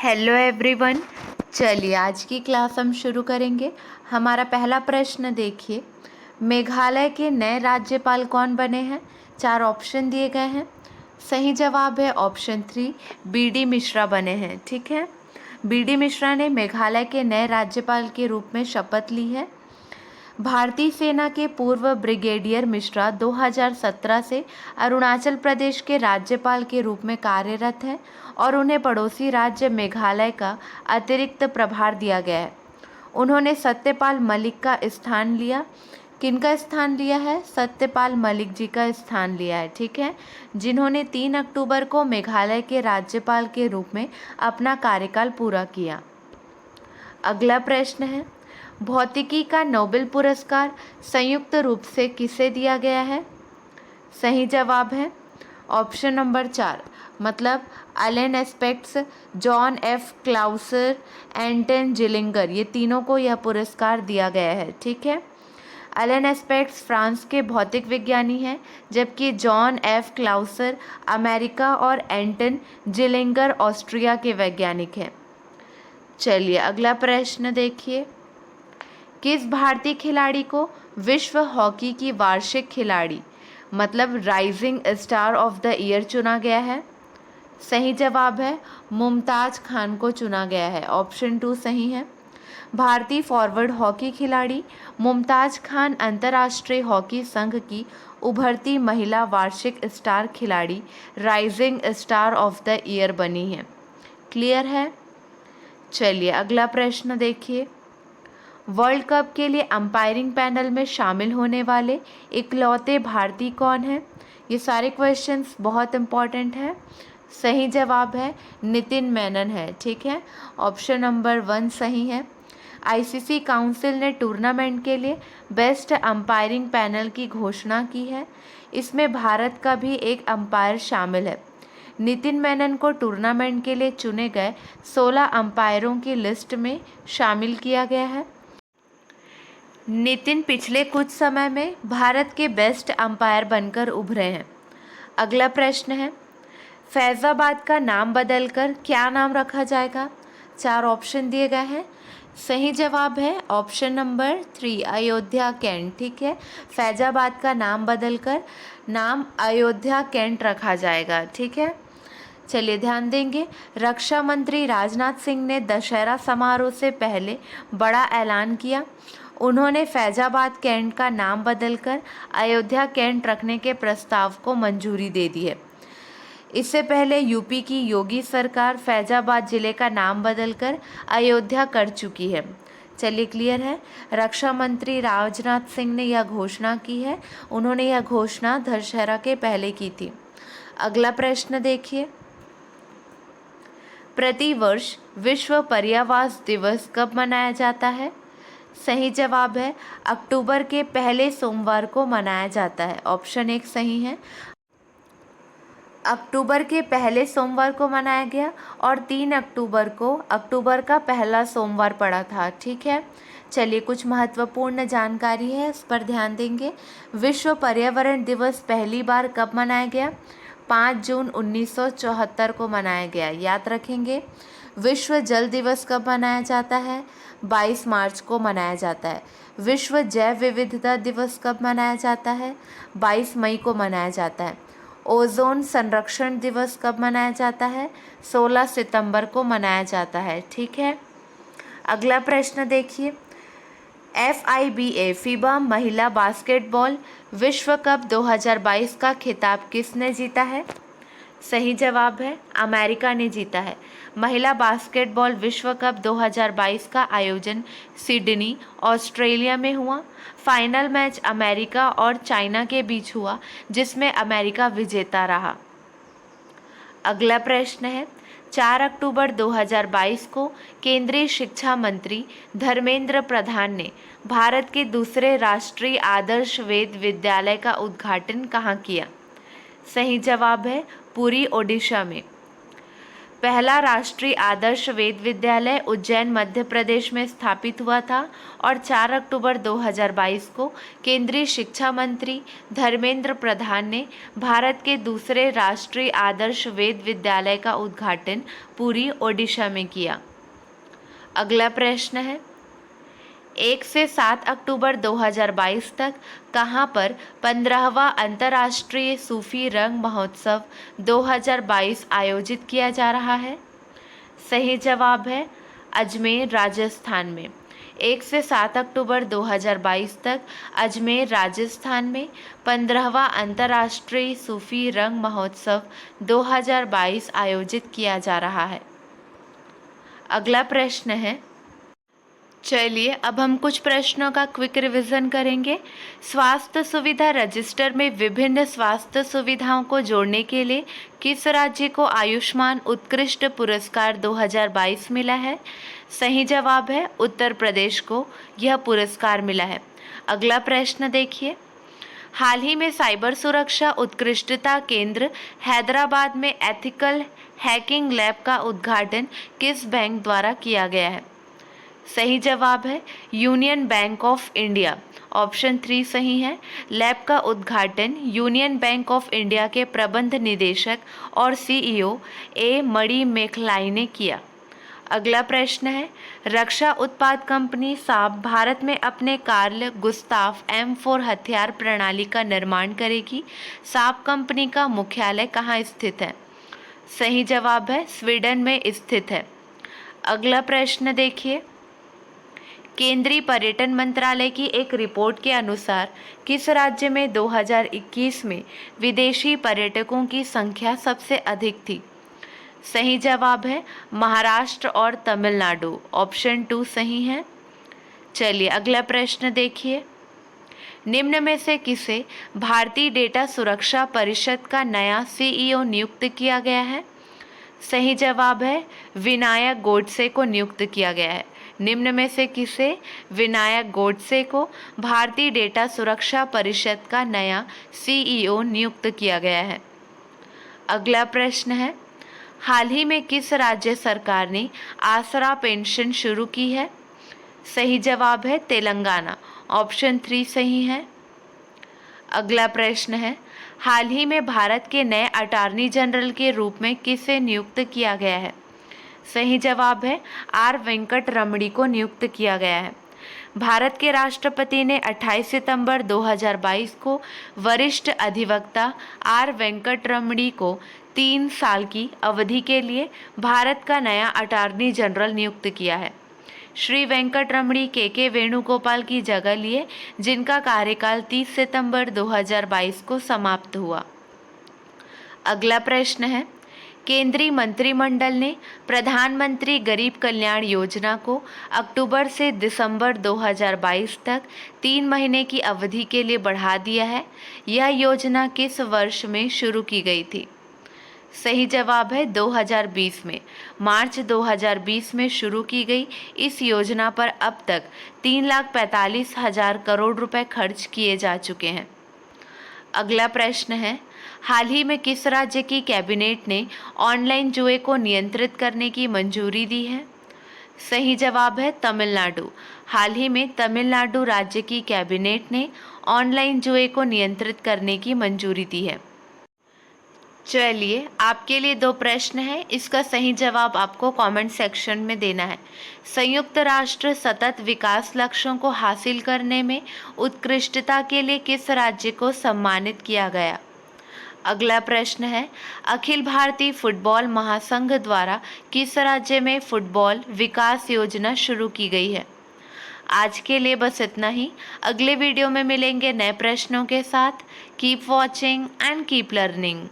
Hello everyone. चलिए आज की क्लास हम शुरू करेंगे। हमारा पहला प्रश्न देखिए, मेघालय के नए राज्यपाल कौन बने हैं? 4 ऑप्शन दिए गए हैं। सही जवाब है ऑप्शन 3, बी.डी. मिश्रा बने हैं। ठीक है, बी.डी. मिश्रा ने मेघालय के नए राज्यपाल के रूप में शपथ ली है। भारतीय सेना के पूर्व ब्रिगेडियर मिश्रा 2017 से अरुणाचल प्रदेश के राज्यपाल के रूप में कार्यरत हैं और उन्हें पड़ोसी राज्य मेघालय का अतिरिक्त प्रभार दिया गया है। उन्होंने सत्यपाल मलिक का स्थान लिया। किनका स्थान लिया है? सत्यपाल मलिक जी का स्थान लिया है। ठीक है, जिन्होंने 3 अक्टूबर को मेघालय के राज्यपाल के रूप में अपना कार्यकाल पूरा किया। अगला प्रश्न है, भौतिकी का नोबेल पुरस्कार संयुक्त रूप से किसे दिया गया है? सही जवाब है ऑप्शन नंबर 4, मतलब एलन एस्पेक्ट्स, जॉन एफ क्लाउसर, एंटन जिलिंगर, ये तीनों को यह पुरस्कार दिया गया है। ठीक है, एलन एस्पेक्ट्स फ्रांस के भौतिक विज्ञानी हैं, जबकि जॉन एफ क्लाउसर अमेरिका और एंटन जिलिंगर ऑस्ट्रिया के वैज्ञानिक हैं। चलिए अगला प्रश्न देखिए, किस भारतीय खिलाड़ी को विश्व हॉकी की वार्षिक खिलाड़ी मतलब rising star of the year चुना गया है? सही जवाब है मुमताज खान को चुना गया है। ऑप्शन 2 सही है। भारतीय फॉरवर्ड हॉकी खिलाड़ी मुमताज खान अंतर्राष्ट्रीय हॉकी संघ की उभरती महिला वार्षिक स्टार खिलाड़ी rising star of the year बनी है। क्लियर है? चलिए अगला प्रश्न देखिए, वर्ल्ड कप के लिए अंपायरिंग पैनल में शामिल होने वाले इकलौते भारतीय कौन हैं? ये सारे क्वेश्चंस बहुत इंपॉर्टेंट हैं। सही जवाब है नितिन मेनन है। ठीक है, ऑप्शन नंबर 1 सही है। आईसीसी काउंसिल ने टूर्नामेंट के लिए बेस्ट अंपायरिंग पैनल की घोषणा की है। इसमें भारत का भी एक अंपायर शामिल है। नितिन मेनन को टूर्नामेंट के लिए चुने गए 16 अंपायरों की लिस्ट में शामिल किया गया है। नितिन पिछले कुछ समय में भारत के बेस्ट अंपायर बनकर उभरे हैं। अगला प्रश्न है, फैज़ाबाद का नाम बदलकर क्या नाम रखा जाएगा? 4 ऑप्शन दिए गए हैं। सही जवाब है ऑप्शन नंबर 3, अयोध्या कैंट। ठीक है, फैज़ाबाद का नाम बदलकर नाम अयोध्या कैंट रखा जाएगा। ठीक है, चलिए ध्यान देंगे, रक्षा मंत्री राजनाथ सिंह ने दशहरा समारोह से पहले बड़ा ऐलान किया। उन्होंने फैज़ाबाद कैंट का नाम बदलकर अयोध्या कैंट रखने के प्रस्ताव को मंजूरी दे दी है। इससे पहले यूपी की योगी सरकार फैज़ाबाद जिले का नाम बदलकर अयोध्या कर चुकी है। चलिए क्लियर है, रक्षा मंत्री राजनाथ सिंह ने यह घोषणा की है। उन्होंने यह घोषणा दशहरा के पहले की थी। अगला प्रश्न देखिए, प्रतिवर्ष विश्व पर्यावरण दिवस कब मनाया जाता है? सही जवाब है अक्टूबर के पहले सोमवार को मनाया जाता है। ऑप्शन 1 सही है, अक्टूबर के पहले सोमवार को मनाया गया और 3 अक्टूबर को अक्टूबर का पहला सोमवार पड़ा था। ठीक है, चलिए कुछ महत्वपूर्ण जानकारी है, इस पर ध्यान देंगे। विश्व पर्यावरण दिवस पहली बार कब मनाया गया? 5 जून 1974 को मनाया गया, याद रखेंगे। विश्व जल दिवस कब मनाया जाता है? 22 मार्च को मनाया जाता है। विश्व जैव विविधता दिवस कब मनाया जाता है? 22 मई को मनाया जाता है। ओजोन संरक्षण दिवस कब मनाया जाता है? 16 सितंबर को मनाया जाता है। ठीक है, अगला प्रश्न देखिए, FIBA फीबा महिला बास्केटबॉल विश्व कप 2022 का खिताब किसने जीता है? सही जवाब है अमेरिका ने जीता है। महिला बास्केटबॉल विश्व कप 2022 का आयोजन सिडनी, ऑस्ट्रेलिया में हुआ। फाइनल मैच अमेरिका और चाइना के बीच हुआ, जिसमें अमेरिका विजेता रहा। अगला प्रश्न है, 4 अक्टूबर 2022 को केंद्रीय शिक्षा मंत्री धर्मेंद्र प्रधान ने भारत के दूसरे राष्ट्रीय आदर्श वेद विद्यालय का उद्घाटन कहाँ किया? सही जवाब है पुरी, ओडिशा में। पहला राष्ट्रीय आदर्श वेद विद्यालय उज्जैन मध्य प्रदेश में स्थापित हुआ था और 4 अक्टूबर 2022 को केंद्रीय शिक्षा मंत्री धर्मेंद्र प्रधान ने भारत के दूसरे राष्ट्रीय आदर्श वेद विद्यालय का उद्घाटन पुरी, ओडिशा में किया। अगला प्रश्न है, 1 से 7 अक्टूबर 2022 तक कहाँ पर 15वां अंतर्राष्ट्रीय सूफी रंग महोत्सव 2022 आयोजित किया जा रहा है? सही जवाब है अजमेर, राजस्थान में। 1 से 7 अक्टूबर 2022 तक अजमेर, राजस्थान में 15वां अंतर्राष्ट्रीय सूफी रंग महोत्सव 2022 आयोजित किया जा रहा है। अगला प्रश्न है, चलिए अब हम कुछ प्रश्नों का क्विक रिवीजन करेंगे। स्वास्थ्य सुविधा रजिस्टर में विभिन्न स्वास्थ्य सुविधाओं को जोड़ने के लिए किस राज्य को आयुष्मान उत्कृष्ट पुरस्कार 2022 मिला है? सही जवाब है उत्तर प्रदेश को यह पुरस्कार मिला है। अगला प्रश्न देखिए, हाल ही में साइबर सुरक्षा उत्कृष्टता केंद्र हैदराबाद में एथिकल हैकिंग लैब का उद्घाटन किस बैंक द्वारा किया गया है? सही जवाब है union bank of India, option 3 सही है। लैब का उद्घाटन यूनियन बैंक ऑफ इंडिया के प्रबंध निदेशक और सीईओ ए मणि मेखलाई ने किया। अगला प्रश्न है, रक्षा उत्पाद कंपनी साब भारत में अपने कार्ल गुस्ताफ M4 हथियार प्रणाली का निर्माण करेगी। साब कंपनी का मुख्यालय कहाँ स्थित है? सही जवाब है स्वीडन में स्थित है। अगला प्रश्न देखिए, केंद्रीय पर्यटन मंत्रालय की एक रिपोर्ट के अनुसार किस राज्य में 2021 में विदेशी पर्यटकों की संख्या सबसे अधिक थी? सही जवाब है महाराष्ट्र और तमिलनाडु, ऑप्शन 2 सही है। चलिए अगला प्रश्न देखिए, निम्न में से किसे भारतीय डेटा सुरक्षा परिषद का नया सीईओ नियुक्त किया गया है? सही जवाब है विनायक गोडसे को नियुक्त किया गया है। निम्न में से किसे विनायक गोडसे को भारतीय डेटा सुरक्षा परिषद का नया सीईओ नियुक्त किया गया है? अगला प्रश्न है, हाल ही में किस राज्य सरकार ने आसरा पेंशन शुरू की है? सही जवाब है तेलंगाना, ऑप्शन 3 सही है। अगला प्रश्न है, हाल ही में भारत के नए अटॉर्नी जनरल के रूप में किसे नियुक्त किया गया है? सही जवाब है आर वेंकट रमणी को नियुक्त किया गया है। भारत के राष्ट्रपति ने 28 सितंबर 2022 को वरिष्ठ अधिवक्ता आर वेंकट रमणी को 3 साल की अवधि के लिए भारत का नया अटॉर्नी जनरल नियुक्त किया है। श्री वेंकट रमणी के वेणुगोपाल की जगह लिए, जिनका कार्यकाल 30 सितंबर 2022 को समाप्त हुआ। अगला प्रश्न है, केंद्रीय मंत्रिमंडल ने प्रधानमंत्री गरीब कल्याण योजना को अक्टूबर से दिसंबर 2022 तक 3 महीने की अवधि के लिए बढ़ा दिया है। यह योजना किस वर्ष में शुरू की गई थी? सही जवाब है 2020 में। मार्च 2020 में शुरू की गई इस योजना पर अब तक 3,45,000 करोड़ रुपए खर्च किए जा चुके हैं। अगला प्रश्न है, हाल ही में किस राज्य की कैबिनेट ने ऑनलाइन जुए को नियंत्रित करने की मंजूरी दी है? सही जवाब है तमिलनाडु। हाल ही में तमिलनाडु राज्य की कैबिनेट ने ऑनलाइन जुए को नियंत्रित करने की मंजूरी दी है। चलिए आपके लिए 2 प्रश्न हैं, इसका सही जवाब आपको कमेंट सेक्शन में देना है। संयुक्त राष्ट्र सतत विकास लक्ष्यों को हासिल करने में उत्कृष्टता के लिए किस राज्य को सम्मानित किया गया? अगला प्रश्न है, अखिल भारतीय फुटबॉल महासंघ द्वारा किस राज्य में फुटबॉल विकास योजना शुरू की गई है? आज के लिए बस इतना ही। अगले वीडियो में मिलेंगे नए प्रश्नों के साथ। Keep watching and keep learning.